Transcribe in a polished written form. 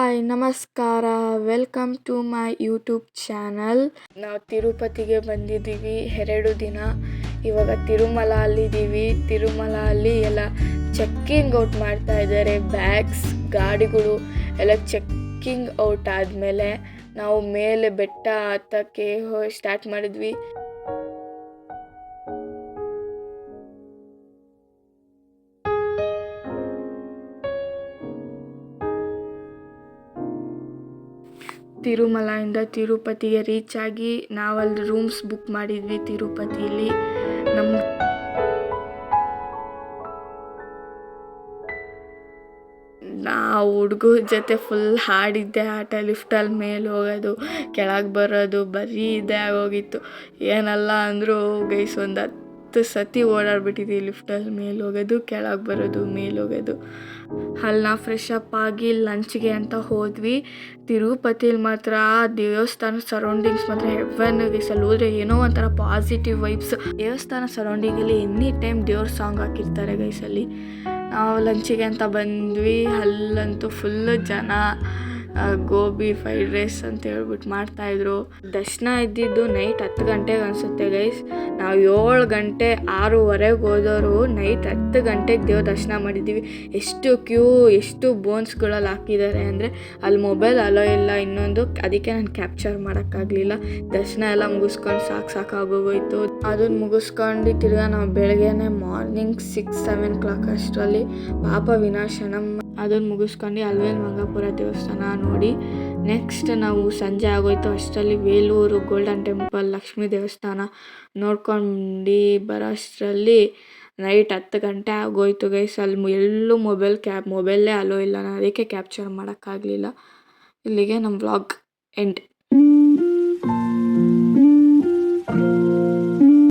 Hi ನಮಸ್ಕಾರ, welcome to my YouTube channel. ನಾವು ತಿರುಪತಿಗೆ ಬಂದಿದ್ದೀವಿ 2 ದಿನ. ಇವಾಗ ತಿರುಮಲ ಅಲ್ಲಿದ್ದೀವಿ. ತಿರುಮಲ ಅಲ್ಲಿ ಎಲ್ಲ ಚೆಕ್ಕಿಂಗ್ ಔಟ್ ಮಾಡ್ತಾ ಇದ್ದಾರೆ. ಬ್ಯಾಗ್ಸ್, ಗಾಡಿಗಳು ಎಲ್ಲ ಚೆಕ್ಕಿಂಗ್ ಔಟ್ ಆದಮೇಲೆ ನಾವು ಮೇಲೆ ಬೆಟ್ಟ ಹತ್ತಕ್ಕೆ ಸ್ಟಾರ್ಟ್ ಮಾಡಿದ್ವಿ. ತಿರುಮಲದಿಂದ ತಿರುಪತಿಗೆ ರೀಚ್ ಆಗಿ ನಾವಲ್ಲಿ ರೂಮ್ಸ್ ಬುಕ್ ಮಾಡಿದ್ವಿ ತಿರುಪತಿಯಲ್ಲಿ. ನಾವು ಹುಡುಗರ ಜೊತೆ ಫುಲ್ ಹಾಡಿದ್ದೆ ಆಟ. ಲಿಫ್ಟಲ್ಲಿ ಮೇಲೆ ಹೋಗೋದು, ಕೆಳಗೆ ಬರೋದು, ಬರೀ ಇದೇ ಆಗೋಗಿತ್ತು. ಏನಲ್ಲ ಅಂದರೂ ಗೈಸ್ ಒಂದು 10 ಸತಿ ಓಡಾಡ್ಬಿಟ್ಟಿದ್ದೀವಿ. ಲಿಫ್ಟಲ್ಲಿ ಮೇಲೆ ಹೋಗೋದು, ಕೆಳಗೆ ಬರೋದು, ಮೇಲೆ ಹೋಗೋದು. ಅಲ್ಲಿ ನಾವು ಫ್ರೆಶ್ ಅಪ್ ಆಗಿ ಲಂಚ್ಗೆ ಅಂತ ಹೋದ್ವಿ. ತಿರುಪತಿಲಿ ಮಾತ್ರ ದೇವಸ್ಥಾನ ಸರೌಂಡಿಂಗ್ಸ್ ಮಾತ್ರ ಹೆವನ್ ಗೈಸ್. ಅಲ್ಲಿ ಹೋದ್ರೆ ಏನೋ ಒಂಥರ ಪಾಸಿಟಿವ್ ವೈಬ್ಸ್. ದೇವಸ್ಥಾನ ಸರೌಂಡಿಂಗಲ್ಲಿ ಎನಿ ಟೈಮ್ ದೇವ್ರ ಸಾಂಗ್ ಹಾಕಿರ್ತಾರೆ ಗೈಸಲ್ಲಿ. ನಾವು ಲಂಚಿಗೆ ಅಂತ ಬಂದ್ವಿ. ಅಲ್ಲಂತೂ ಫುಲ್ಲು ಜನ ಗೋಬಿ ಫ್ರೈಡ್ ರೈಸ್ ಅಂತ ಹೇಳ್ಬಿಟ್ಟು ಮಾಡ್ತಾಯಿದ್ರು. ದರ್ಶನ ಇದ್ದಿದ್ದು ನೈಟ್ 10 ಗಂಟೆಗೆ ಅನಿಸುತ್ತೆ ಗೈಸ್. ನಾವು 7 ಗಂಟೆ 6:15 ಹೋದವರು ನೈಟ್ 10 ಗಂಟೆಗೆ ದೇವ್ರ ದರ್ಶನ ಮಾಡಿದ್ದೀವಿ. ಎಷ್ಟು ಕ್ಯೂ, ಎಷ್ಟು ಬೋನ್ಸ್ಗಳಲ್ಲಿ ಹಾಕಿದ್ದಾರೆ ಅಂದರೆ ಅಲ್ಲಿ ಮೊಬೈಲ್ ಅಲೋ ಇಲ್ಲ. ಇನ್ನೊಂದು ಅದಕ್ಕೆ ನಾನು ಕ್ಯಾಪ್ಚರ್ ಮಾಡೋಕ್ಕಾಗಲಿಲ್ಲ. ದರ್ಶನ ಎಲ್ಲ ಮುಗಿಸ್ಕೊಂಡು ಸಾಕಾಗೋಗೋಯ್ತು. ಅದನ್ನು ಮುಗಿಸ್ಕೊಂಡು ತಿರ್ಗಾ ನಾವು ಬೆಳಗ್ಗೆನೇ ಮಾರ್ನಿಂಗ್ 6-7 o'clock ಅಷ್ಟರಲ್ಲಿ ಪಾಪ ವಿನಾಶನಂ ಅದನ್ನು ಮುಗಿಸ್ಕೊಂಡು ಅಲ್ವೇಲ್ ಮಂಗಾಪುರ ದೇವಸ್ಥಾನ ನೋಡಿ ನೆಕ್ಸ್ಟ್ ನಾವು ಸಂಜೆ ಆಗೋಯ್ತು. ಅಷ್ಟರಲ್ಲಿ ಬೇಲೂರು ಗೋಲ್ಡನ್ ಟೆಂಪಲ್, ಲಕ್ಷ್ಮೀ ದೇವಸ್ಥಾನ ನೋಡ್ಕೊಂಡು ಬರೋ ಅಷ್ಟರಲ್ಲಿ ನೈಟ್ 10 ಗಂಟೆ ಆಗೋಯ್ತು ಗೈಸ್. ಅಲ್ಲಿ ಎಲ್ಲೂ ಮೊಬೈಲೇ ಅಲೋ ಇಲ್ಲ. ನಾನು ಅದಕ್ಕೆ ಕ್ಯಾಪ್ಚರ್ ಮಾಡೋಕ್ಕಾಗಲಿಲ್ಲ. ಇಲ್ಲಿಗೆ ನಮ್ಮ ವ್ಲಾಗ್ ಎಂಡ್.